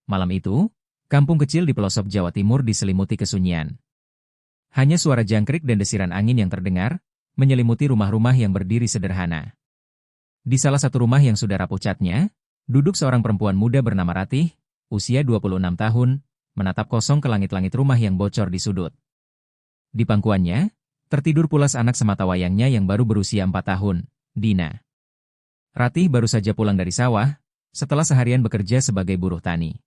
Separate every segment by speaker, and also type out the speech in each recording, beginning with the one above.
Speaker 1: Malam itu, kampung kecil di pelosok Jawa Timur diselimuti kesunyian. Hanya suara jangkrik dan desiran angin yang terdengar, menyelimuti rumah-rumah yang berdiri sederhana. Di salah satu rumah yang sudah rapuh catnya, duduk seorang perempuan muda bernama Ratih, usia 26 tahun, menatap kosong ke langit-langit rumah yang bocor di sudut. Di pangkuannya, tertidur pulas anak semata wayangnya yang baru berusia 4 tahun, Dina. Ratih baru saja pulang dari sawah, setelah seharian bekerja sebagai buruh tani.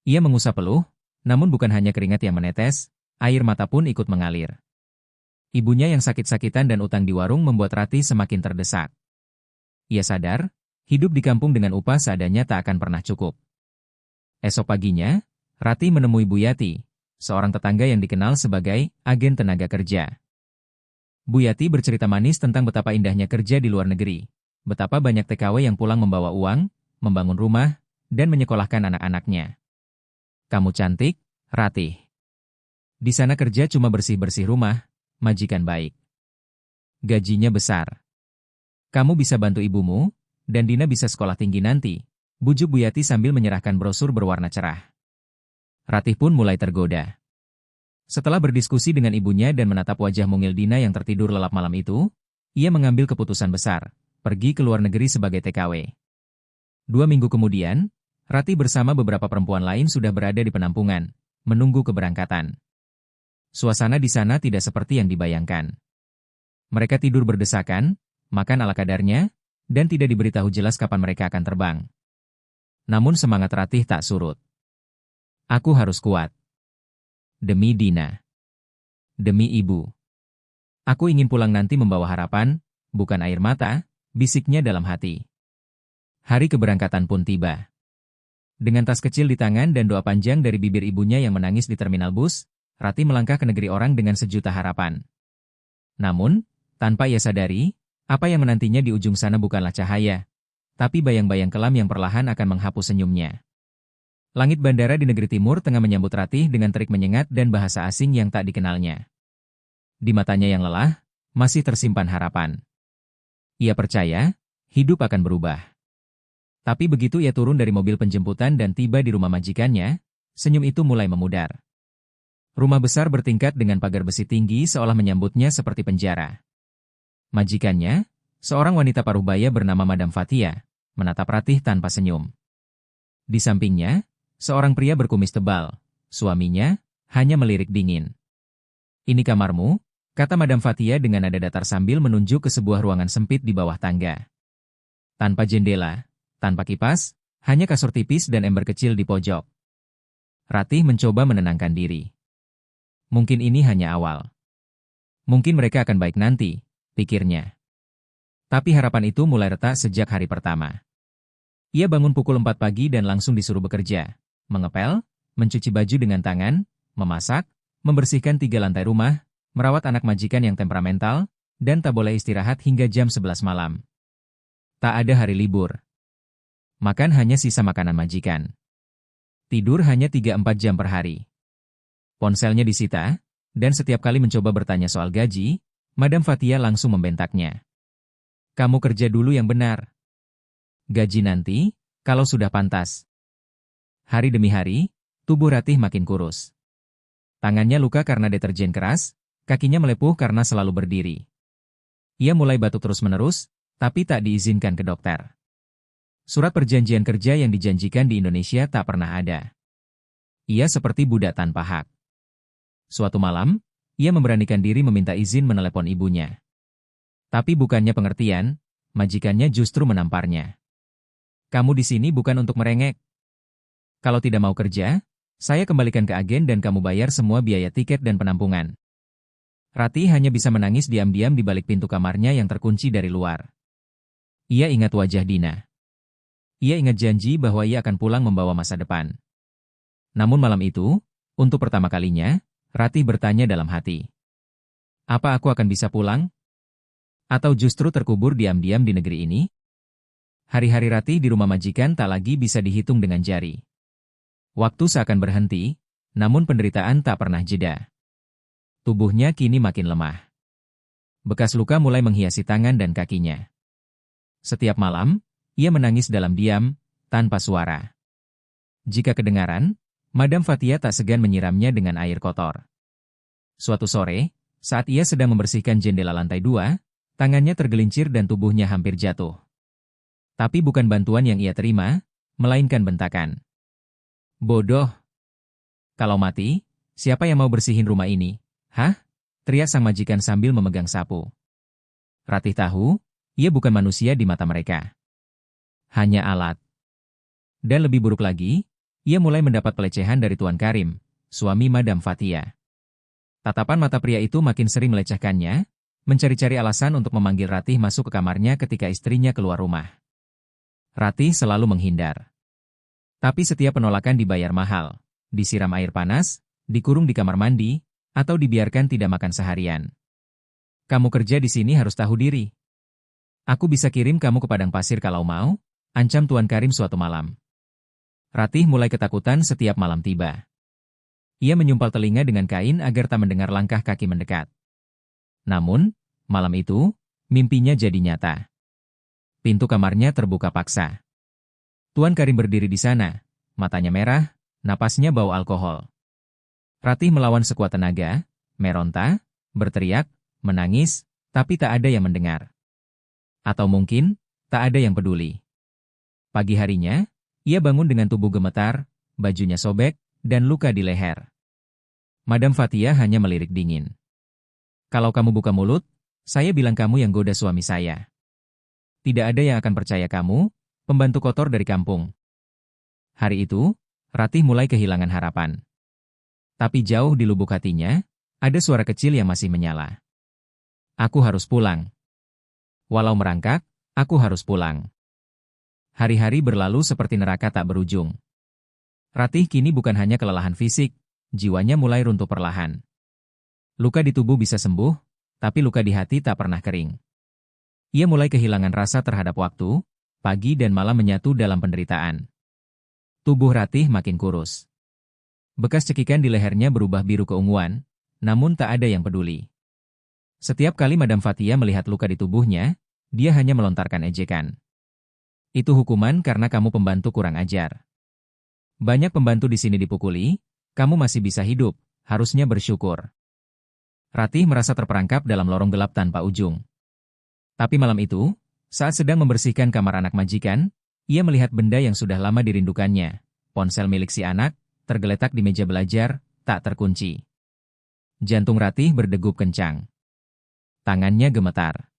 Speaker 1: Ia mengusap peluh, namun bukan hanya keringat yang menetes, air mata pun ikut mengalir. Ibunya yang sakit-sakitan dan utang di warung membuat Ratih semakin terdesak. Ia sadar, hidup di kampung dengan upah seadanya tak akan pernah cukup. Esok paginya, Ratih menemui Bu Yati, seorang tetangga yang dikenal sebagai agen tenaga kerja. Bu Yati bercerita manis tentang betapa indahnya kerja di luar negeri. Betapa banyak TKW yang pulang membawa uang, membangun rumah, dan menyekolahkan anak-anaknya. Kamu cantik, Ratih. Di sana kerja cuma bersih-bersih rumah, majikan baik. Gajinya besar. Kamu bisa bantu ibumu, dan Dina bisa sekolah tinggi nanti, bujuk Bu Yati sambil menyerahkan brosur berwarna cerah. Ratih pun mulai tergoda. Setelah berdiskusi dengan ibunya dan menatap wajah mungil Dina yang tertidur lelap malam itu, ia mengambil keputusan besar. Pergi ke luar negeri sebagai TKW. 2 minggu kemudian, Ratih bersama beberapa perempuan lain sudah berada di penampungan, menunggu keberangkatan. Suasana di sana tidak seperti yang dibayangkan. Mereka tidur berdesakan, makan ala kadarnya, dan tidak diberitahu jelas kapan mereka akan terbang. Namun semangat Ratih tak surut. Aku harus kuat. Demi Dina. Demi ibu. Aku ingin pulang nanti membawa harapan, bukan air mata, bisiknya dalam hati. Hari keberangkatan pun tiba. Dengan tas kecil di tangan dan doa panjang dari bibir ibunya yang menangis di terminal bus, Ratih melangkah ke negeri orang dengan sejuta harapan. Namun, tanpa ia sadari, apa yang menantinya di ujung sana bukanlah cahaya, tapi bayang-bayang kelam yang perlahan akan menghapus senyumnya. Langit bandara di negeri timur tengah menyambut Ratih dengan terik menyengat dan bahasa asing yang tak dikenalnya. Di matanya yang lelah, masih tersimpan harapan. Ia percaya, hidup akan berubah. Tapi begitu ia turun dari mobil penjemputan dan tiba di rumah majikannya, senyum itu mulai memudar. Rumah besar bertingkat dengan pagar besi tinggi seolah menyambutnya seperti penjara. Majikannya, seorang wanita paruh-baya bernama Madam Fatia, menatap Ratih tanpa senyum. Di sampingnya, seorang pria berkumis tebal, suaminya, hanya melirik dingin. Ini kamarmu, kata Madam Fatia dengan nada datar sambil menunjuk ke sebuah ruangan sempit di bawah tangga. Tanpa jendela, tanpa kipas, hanya kasur tipis dan ember kecil di pojok. Ratih mencoba menenangkan diri. Mungkin ini hanya awal. Mungkin mereka akan baik nanti, pikirnya. Tapi harapan itu mulai retak sejak hari pertama. Ia bangun pukul 4 pagi dan langsung disuruh bekerja, mengepel, mencuci baju dengan tangan, memasak, membersihkan 3 lantai rumah, merawat anak majikan yang temperamental, dan tak boleh istirahat hingga jam 11 malam. Tak ada hari libur. Makan hanya sisa makanan majikan. Tidur hanya 3-4 jam per hari. Ponselnya disita, dan setiap kali mencoba bertanya soal gaji, Madam Fatia langsung membentaknya. Kamu kerja dulu yang benar. Gaji nanti, kalau sudah pantas. Hari demi hari, tubuh Ratih makin kurus. Tangannya luka karena deterjen keras, kakinya melepuh karena selalu berdiri. Ia mulai batuk terus-menerus, tapi tak diizinkan ke dokter. Surat perjanjian kerja yang dijanjikan di Indonesia tak pernah ada. Ia seperti budak tanpa hak. Suatu malam, ia memberanikan diri meminta izin menelepon ibunya. Tapi bukannya pengertian, majikannya justru menamparnya. Kamu di sini bukan untuk merengek. Kalau tidak mau kerja, saya kembalikan ke agen dan kamu bayar semua biaya tiket dan penampungan. Ratih hanya bisa menangis diam-diam di balik pintu kamarnya yang terkunci dari luar. Ia ingat wajah Dina. Ia ingat janji bahwa ia akan pulang membawa masa depan. Namun malam itu, untuk pertama kalinya, Ratih bertanya dalam hati. Apa aku akan bisa pulang? Atau justru terkubur diam-diam di negeri ini? Hari-hari Ratih di rumah majikan tak lagi bisa dihitung dengan jari. Waktu seakan berhenti, namun penderitaan tak pernah jeda. Tubuhnya kini makin lemah. Bekas luka mulai menghiasi tangan dan kakinya. Setiap malam, ia menangis dalam diam, tanpa suara. Jika kedengaran, Madam Fatia tak segan menyiramnya dengan air kotor. Suatu sore, saat ia sedang membersihkan jendela lantai 2, tangannya tergelincir dan tubuhnya hampir jatuh. Tapi bukan bantuan yang ia terima, melainkan bentakan. Bodoh! Kalau mati, siapa yang mau bersihin rumah ini? Hah? Teriak sang majikan sambil memegang sapu. Ratih tahu, ia bukan manusia di mata mereka. Hanya alat. Dan lebih buruk lagi, ia mulai mendapat pelecehan dari Tuan Karim, suami Madam Fatia. Tatapan mata pria itu makin sering melecehkannya, mencari-cari alasan untuk memanggil Ratih masuk ke kamarnya ketika istrinya keluar rumah. Ratih selalu menghindar. Tapi setiap penolakan dibayar mahal, disiram air panas, dikurung di kamar mandi, atau dibiarkan tidak makan seharian. Kamu kerja di sini harus tahu diri. Aku bisa kirim kamu ke padang pasir kalau mau, ancam Tuan Karim suatu malam. Ratih mulai ketakutan setiap malam tiba. Ia menyumpal telinga dengan kain agar tak mendengar langkah kaki mendekat. Namun, malam itu, mimpinya jadi nyata. Pintu kamarnya terbuka paksa. Tuan Karim berdiri di sana, matanya merah, napasnya bau alkohol. Ratih melawan sekuat tenaga, meronta, berteriak, menangis, tapi tak ada yang mendengar. Atau mungkin, tak ada yang peduli. Pagi harinya, ia bangun dengan tubuh gemetar, bajunya sobek, dan luka di leher. Madam Fatia hanya melirik dingin. Kalau kamu buka mulut, saya bilang kamu yang goda suami saya. Tidak ada yang akan percaya kamu, pembantu kotor dari kampung. Hari itu, Ratih mulai kehilangan harapan. Tapi jauh di lubuk hatinya, ada suara kecil yang masih menyala. Aku harus pulang. Walau merangkak, aku harus pulang. Hari-hari berlalu seperti neraka tak berujung. Ratih kini bukan hanya kelelahan fisik, jiwanya mulai runtuh perlahan. Luka di tubuh bisa sembuh, tapi luka di hati tak pernah kering. Ia mulai kehilangan rasa terhadap waktu, pagi dan malam menyatu dalam penderitaan. Tubuh Ratih makin kurus. Bekas cekikan di lehernya berubah biru keunguan, namun tak ada yang peduli. Setiap kali Madam Fatia melihat luka di tubuhnya, dia hanya melontarkan ejekan. Itu hukuman karena kamu pembantu kurang ajar. Banyak pembantu di sini dipukuli, kamu masih bisa hidup, harusnya bersyukur. Ratih merasa terperangkap dalam lorong gelap tanpa ujung. Tapi malam itu, saat sedang membersihkan kamar anak majikan, ia melihat benda yang sudah lama dirindukannya, ponsel milik si anak, tergeletak di meja belajar, tak terkunci. Jantung Ratih berdegup kencang. Tangannya gemetar.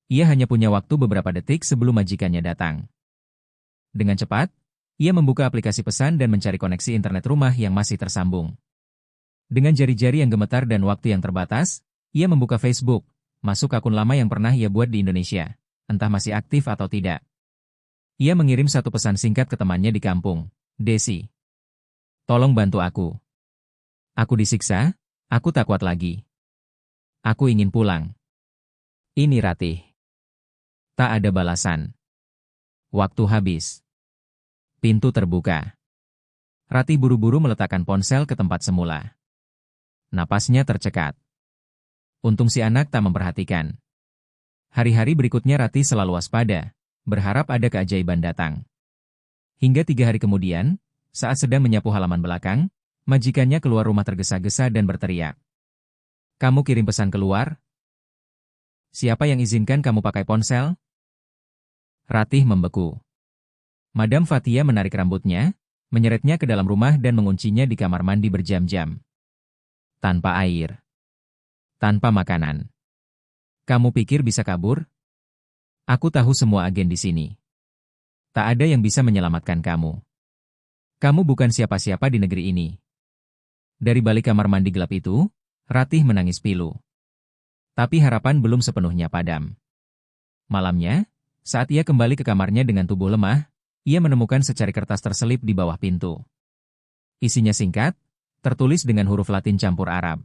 Speaker 1: Ia hanya punya waktu beberapa detik sebelum majikannya datang. Dengan cepat, ia membuka aplikasi pesan dan mencari koneksi internet rumah yang masih tersambung. Dengan jari-jari yang gemetar dan waktu yang terbatas, ia membuka Facebook, masuk akun lama yang pernah ia buat di Indonesia, entah masih aktif atau tidak. Ia mengirim satu pesan singkat ke temannya di kampung, Desi. Tolong bantu aku. Aku disiksa, aku tak kuat lagi. Aku ingin pulang. Ini Ratih. Tak ada balasan. Waktu habis. Pintu terbuka. Ratih buru-buru meletakkan ponsel ke tempat semula. Napasnya tercekat. Untung si anak tak memperhatikan. Hari-hari berikutnya Ratih selalu waspada, berharap ada keajaiban datang. Hingga 3 hari kemudian, saat sedang menyapu halaman belakang, majikannya keluar rumah tergesa-gesa dan berteriak. Kamu kirim pesan keluar? Siapa yang izinkan kamu pakai ponsel? Ratih membeku. Madam Fatia menarik rambutnya, menyeretnya ke dalam rumah dan menguncinya di kamar mandi berjam-jam. Tanpa air. Tanpa makanan. Kamu pikir bisa kabur? Aku tahu semua agen di sini. Tak ada yang bisa menyelamatkan kamu. Kamu bukan siapa-siapa di negeri ini. Dari balik kamar mandi gelap itu, Ratih menangis pilu. Tapi harapan belum sepenuhnya padam. Malamnya, saat ia kembali ke kamarnya dengan tubuh lemah, ia menemukan secari kertas terselip di bawah pintu. Isinya singkat, tertulis dengan huruf Latin campur Arab.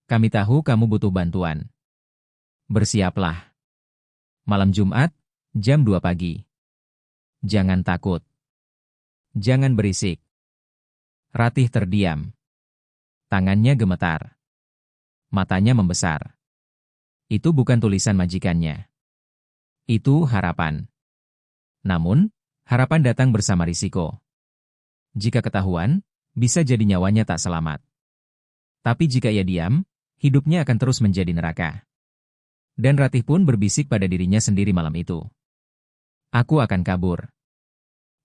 Speaker 1: Kami tahu kamu butuh bantuan. Bersiaplah. Malam Jumat, jam 2 pagi. Jangan takut. Jangan berisik. Ratih terdiam. Tangannya gemetar. Matanya membesar. Itu bukan tulisan majikannya. Itu harapan. Namun, harapan datang bersama risiko. Jika ketahuan, bisa jadi nyawanya tak selamat. Tapi jika ia diam, hidupnya akan terus menjadi neraka. Dan Ratih pun berbisik pada dirinya sendiri malam itu. Aku akan kabur.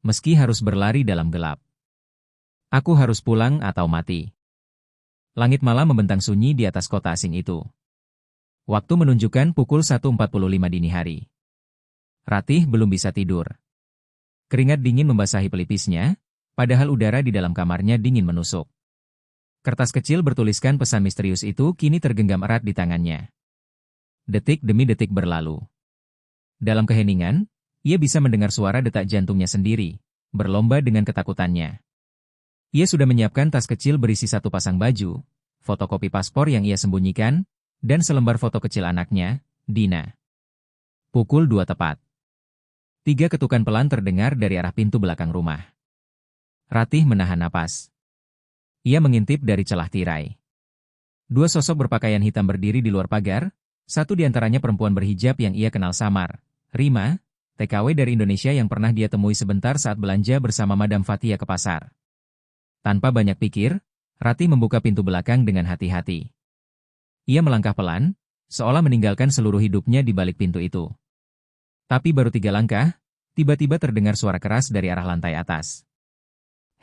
Speaker 1: Meski harus berlari dalam gelap. Aku harus pulang atau mati. Langit malam membentang sunyi di atas kota asing itu. Waktu menunjukkan pukul 1.45 dini hari. Ratih belum bisa tidur. Keringat dingin membasahi pelipisnya, padahal udara di dalam kamarnya dingin menusuk. Kertas kecil bertuliskan pesan misterius itu kini tergenggam erat di tangannya. Detik demi detik berlalu. Dalam keheningan, ia bisa mendengar suara detak jantungnya sendiri, berlomba dengan ketakutannya. Ia sudah menyiapkan tas kecil berisi satu pasang baju, fotokopi paspor yang ia sembunyikan, dan selembar foto kecil anaknya, Dina. Pukul 2 tepat. 3 ketukan pelan terdengar dari arah pintu belakang rumah. Ratih menahan napas. Ia mengintip dari celah tirai. 2 sosok berpakaian hitam berdiri di luar pagar, satu di antaranya perempuan berhijab yang ia kenal samar, Rima, TKW dari Indonesia yang pernah dia temui sebentar saat belanja bersama Madam Fatia ke pasar. Tanpa banyak pikir, Ratih membuka pintu belakang dengan hati-hati. Ia melangkah pelan, seolah meninggalkan seluruh hidupnya di balik pintu itu. Tapi baru 3 langkah, tiba-tiba terdengar suara keras dari arah lantai atas.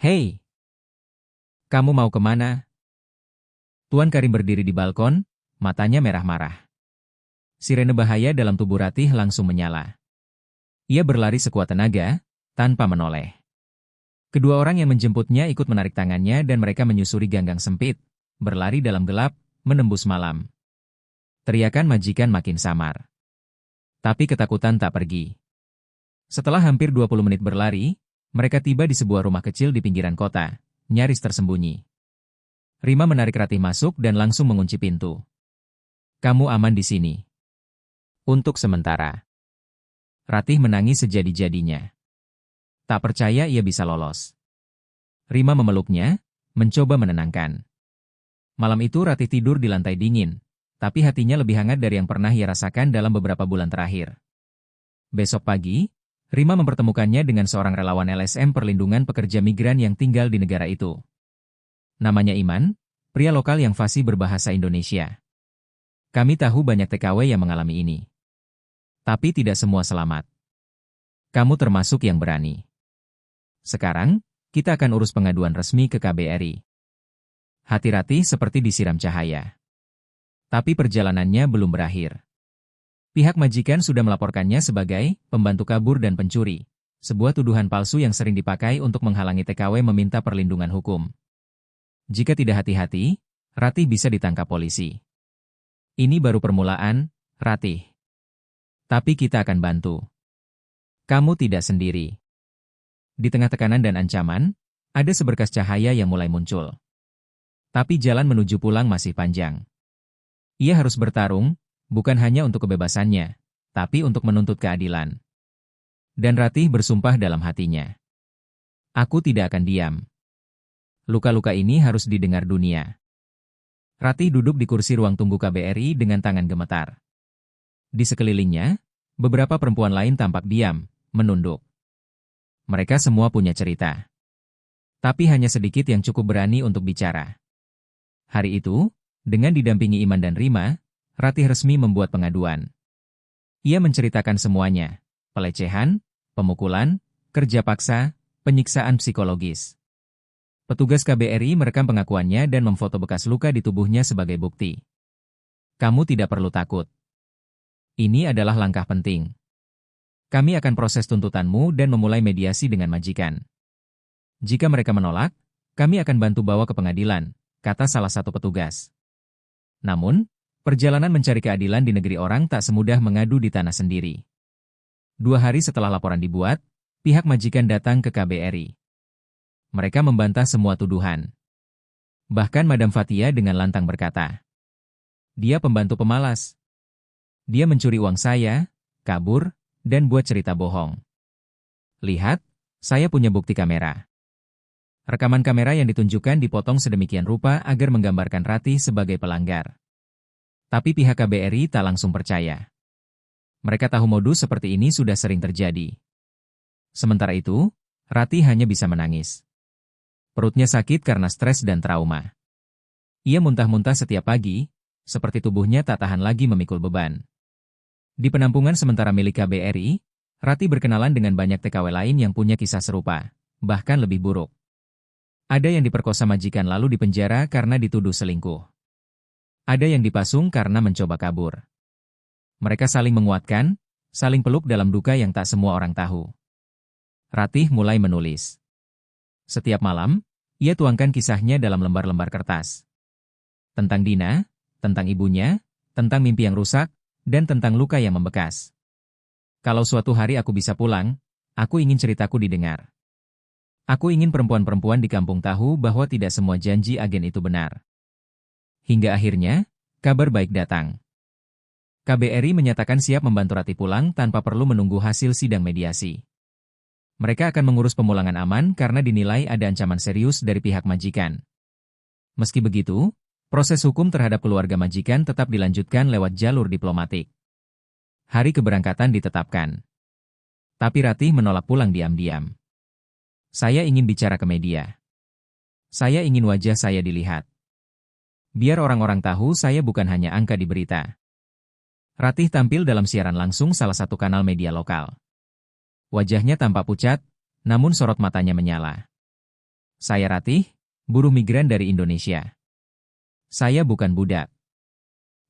Speaker 1: Hei! Kamu mau kemana? Tuan Karim berdiri di balkon, matanya merah marah. Sirene bahaya dalam tubuh Ratih langsung menyala. Ia berlari sekuat tenaga, tanpa menoleh. Kedua orang yang menjemputnya ikut menarik tangannya dan mereka menyusuri ganggang sempit, berlari dalam gelap, menembus malam. Teriakan majikan makin samar. Tapi ketakutan tak pergi. Setelah hampir 20 menit berlari, mereka tiba di sebuah rumah kecil di pinggiran kota, nyaris tersembunyi. Rima menarik Ratih masuk dan langsung mengunci pintu. Kamu aman di sini. Untuk sementara. Ratih menangis sejadi-jadinya. Tak percaya ia bisa lolos. Rima memeluknya, mencoba menenangkan. Malam itu Ratih tidur di lantai dingin, tapi hatinya lebih hangat dari yang pernah ia rasakan dalam beberapa bulan terakhir. Besok pagi, Rima mempertemukannya dengan seorang relawan LSM Perlindungan Pekerja Migran yang tinggal di negara itu. Namanya Iman, pria lokal yang fasih berbahasa Indonesia. Kami tahu banyak TKW yang mengalami ini. Tapi tidak semua selamat. Kamu termasuk yang berani. Sekarang, kita akan urus pengaduan resmi ke KBRI. Hati Ratih seperti disiram cahaya. Tapi perjalanannya belum berakhir. Pihak majikan sudah melaporkannya sebagai pembantu kabur dan pencuri, sebuah tuduhan palsu yang sering dipakai untuk menghalangi TKW meminta perlindungan hukum. Jika tidak hati-hati, Ratih bisa ditangkap polisi. Ini baru permulaan, Ratih. Tapi kita akan bantu. Kamu tidak sendiri. Di tengah tekanan dan ancaman, ada seberkas cahaya yang mulai muncul. Tapi jalan menuju pulang masih panjang. Ia harus bertarung, bukan hanya untuk kebebasannya, tapi untuk menuntut keadilan. Dan Ratih bersumpah dalam hatinya. Aku tidak akan diam. Luka-luka ini harus didengar dunia. Ratih duduk di kursi ruang tunggu KBRI dengan tangan gemetar. Di sekelilingnya, beberapa perempuan lain tampak diam, menunduk. Mereka semua punya cerita. Tapi hanya sedikit yang cukup berani untuk bicara. Hari itu, dengan didampingi Iman dan Rima, Ratih resmi membuat pengaduan. Ia menceritakan semuanya, pelecehan, pemukulan, kerja paksa, penyiksaan psikologis. Petugas KBRI merekam pengakuannya dan memfoto bekas luka di tubuhnya sebagai bukti. Kamu tidak perlu takut. Ini adalah langkah penting. Kami akan proses tuntutanmu dan memulai mediasi dengan majikan. Jika mereka menolak, kami akan bantu bawa ke pengadilan, kata salah satu petugas. Namun, perjalanan mencari keadilan di negeri orang tak semudah mengadu di tanah sendiri. 2 hari setelah laporan dibuat, pihak majikan datang ke KBRI. Mereka membantah semua tuduhan. Bahkan Madam Fatia dengan lantang berkata, dia pembantu pemalas. Dia mencuri uang saya, kabur, dan buat cerita bohong. Lihat, saya punya bukti kamera. Rekaman kamera yang ditunjukkan dipotong sedemikian rupa agar menggambarkan Ratih sebagai pelanggar. Tapi pihak KBRI tak langsung percaya. Mereka tahu modus seperti ini sudah sering terjadi. Sementara itu, Ratih hanya bisa menangis. Perutnya sakit karena stres dan trauma. Ia muntah-muntah setiap pagi, seperti tubuhnya tak tahan lagi memikul beban. Di penampungan sementara milik KBRI, Ratih berkenalan dengan banyak TKW lain yang punya kisah serupa, bahkan lebih buruk. Ada yang diperkosa majikan lalu dipenjara karena dituduh selingkuh. Ada yang dipasung karena mencoba kabur. Mereka saling menguatkan, saling peluk dalam duka yang tak semua orang tahu. Ratih mulai menulis. Setiap malam, ia tuangkan kisahnya dalam lembar-lembar kertas. Tentang Dina, tentang ibunya, tentang mimpi yang rusak, dan tentang luka yang membekas. Kalau suatu hari aku bisa pulang, aku ingin ceritaku didengar. Aku ingin perempuan-perempuan di kampung tahu bahwa tidak semua janji agen itu benar. Hingga akhirnya, kabar baik datang. KBRI menyatakan siap membantu Ratih pulang tanpa perlu menunggu hasil sidang mediasi. Mereka akan mengurus pemulangan aman karena dinilai ada ancaman serius dari pihak majikan. Meski begitu, proses hukum terhadap keluarga majikan tetap dilanjutkan lewat jalur diplomatik. Hari keberangkatan ditetapkan. Tapi Ratih menolak pulang diam-diam. Saya ingin bicara ke media. Saya ingin wajah saya dilihat. Biar orang-orang tahu saya bukan hanya angka di berita. Ratih tampil dalam siaran langsung salah satu kanal media lokal. Wajahnya tampak pucat, namun sorot matanya menyala. Saya Ratih, buruh migran dari Indonesia. Saya bukan budak.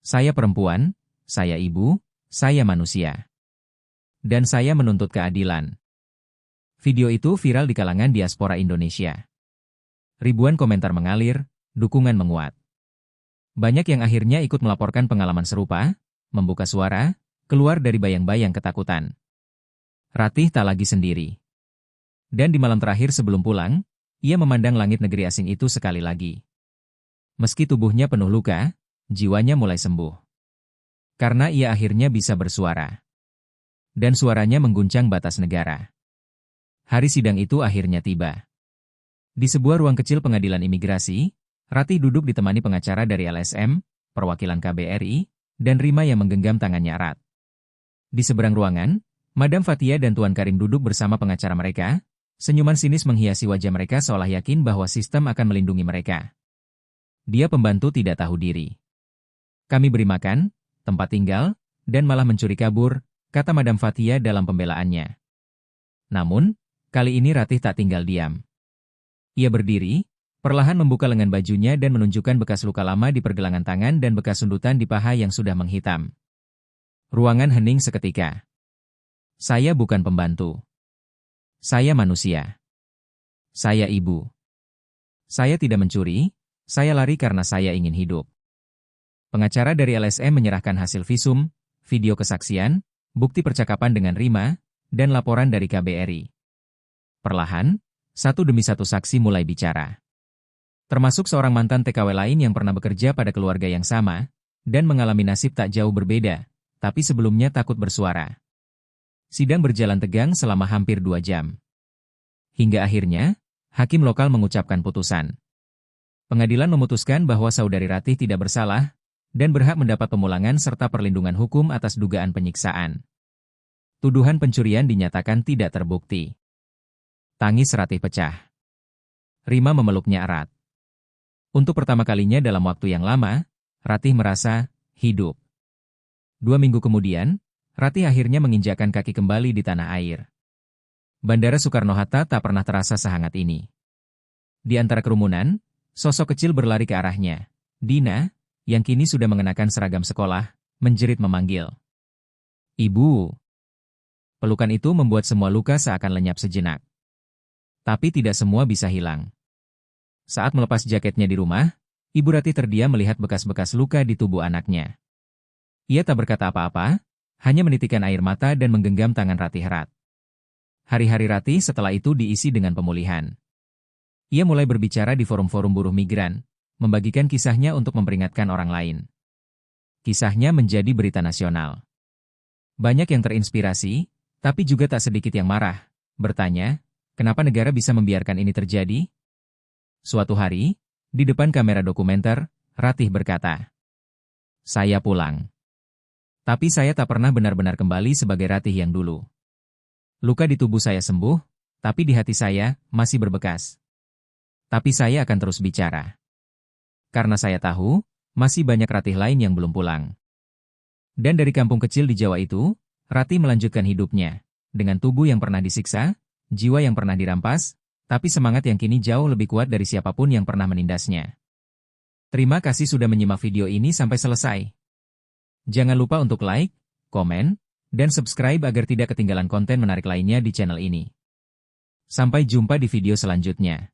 Speaker 1: Saya perempuan, saya ibu, saya manusia. Dan saya menuntut keadilan. Video itu viral di kalangan diaspora Indonesia. Ribuan komentar mengalir, dukungan menguat. Banyak yang akhirnya ikut melaporkan pengalaman serupa, membuka suara, keluar dari bayang-bayang ketakutan. Ratih tak lagi sendiri. Dan di malam terakhir sebelum pulang, ia memandang langit negeri asing itu sekali lagi. Meski tubuhnya penuh luka, jiwanya mulai sembuh. Karena ia akhirnya bisa bersuara. Dan suaranya mengguncang batas negara. Hari sidang itu akhirnya tiba. Di sebuah ruang kecil pengadilan imigrasi, Ratih duduk ditemani pengacara dari LSM, perwakilan KBRI, dan Rima yang menggenggam tangannya erat. Di seberang ruangan, Madam Fathia dan Tuan Karim duduk bersama pengacara mereka, senyuman sinis menghiasi wajah mereka seolah yakin bahwa sistem akan melindungi mereka. Dia pembantu tidak tahu diri. Kami beri makan, tempat tinggal, dan malah mencuri kabur, kata Madam Fathia dalam pembelaannya. Namun, kali ini Ratih tak tinggal diam. Ia berdiri, perlahan membuka lengan bajunya dan menunjukkan bekas luka lama di pergelangan tangan dan bekas sundutan di paha yang sudah menghitam. Ruangan hening seketika. Saya bukan pembantu. Saya manusia. Saya ibu. Saya tidak mencuri, saya lari karena saya ingin hidup. Pengacara dari LSM menyerahkan hasil visum, video kesaksian, bukti percakapan dengan Rima, dan laporan dari KBRI. Perlahan, satu demi satu saksi mulai bicara. Termasuk seorang mantan TKW lain yang pernah bekerja pada keluarga yang sama, dan mengalami nasib tak jauh berbeda, tapi sebelumnya takut bersuara. Sidang berjalan tegang selama hampir 2 jam. Hingga akhirnya, hakim lokal mengucapkan putusan. Pengadilan memutuskan bahwa saudari Ratih tidak bersalah, dan berhak mendapat pemulangan serta perlindungan hukum atas dugaan penyiksaan. Tuduhan pencurian dinyatakan tidak terbukti. Tangis Ratih pecah. Rima memeluknya erat. Untuk pertama kalinya dalam waktu yang lama, Ratih merasa hidup. 2 minggu kemudian, Ratih akhirnya menginjakkan kaki kembali di tanah air. Bandara Soekarno-Hatta tak pernah terasa sehangat ini. Di antara kerumunan, sosok kecil berlari ke arahnya. Dina, yang kini sudah mengenakan seragam sekolah, menjerit memanggil. Ibu. Pelukan itu membuat semua luka seakan lenyap sejenak. Tapi tidak semua bisa hilang. Saat melepas jaketnya di rumah, Ibu Ratih terdiam melihat bekas-bekas luka di tubuh anaknya. Ia tak berkata apa-apa, hanya menitikan air mata dan menggenggam tangan Ratih erat. Hari-hari Ratih setelah itu diisi dengan pemulihan. Ia mulai berbicara di forum-forum buruh migran, membagikan kisahnya untuk memperingatkan orang lain. Kisahnya menjadi berita nasional. Banyak yang terinspirasi, tapi juga tak sedikit yang marah, bertanya, kenapa negara bisa membiarkan ini terjadi? Suatu hari, di depan kamera dokumenter, Ratih berkata, saya pulang. Tapi saya tak pernah benar-benar kembali sebagai Ratih yang dulu. Luka di tubuh saya sembuh, tapi di hati saya masih berbekas. Tapi saya akan terus bicara. Karena saya tahu, masih banyak Ratih lain yang belum pulang. Dan dari kampung kecil di Jawa itu, Ratih melanjutkan hidupnya. Dengan tubuh yang pernah disiksa, jiwa yang pernah dirampas, tapi semangat yang kini jauh lebih kuat dari siapapun yang pernah menindasnya. Terima kasih sudah menyimak video ini sampai selesai. Jangan lupa untuk like, komen, dan subscribe agar tidak ketinggalan konten menarik lainnya di channel ini. Sampai jumpa di video selanjutnya.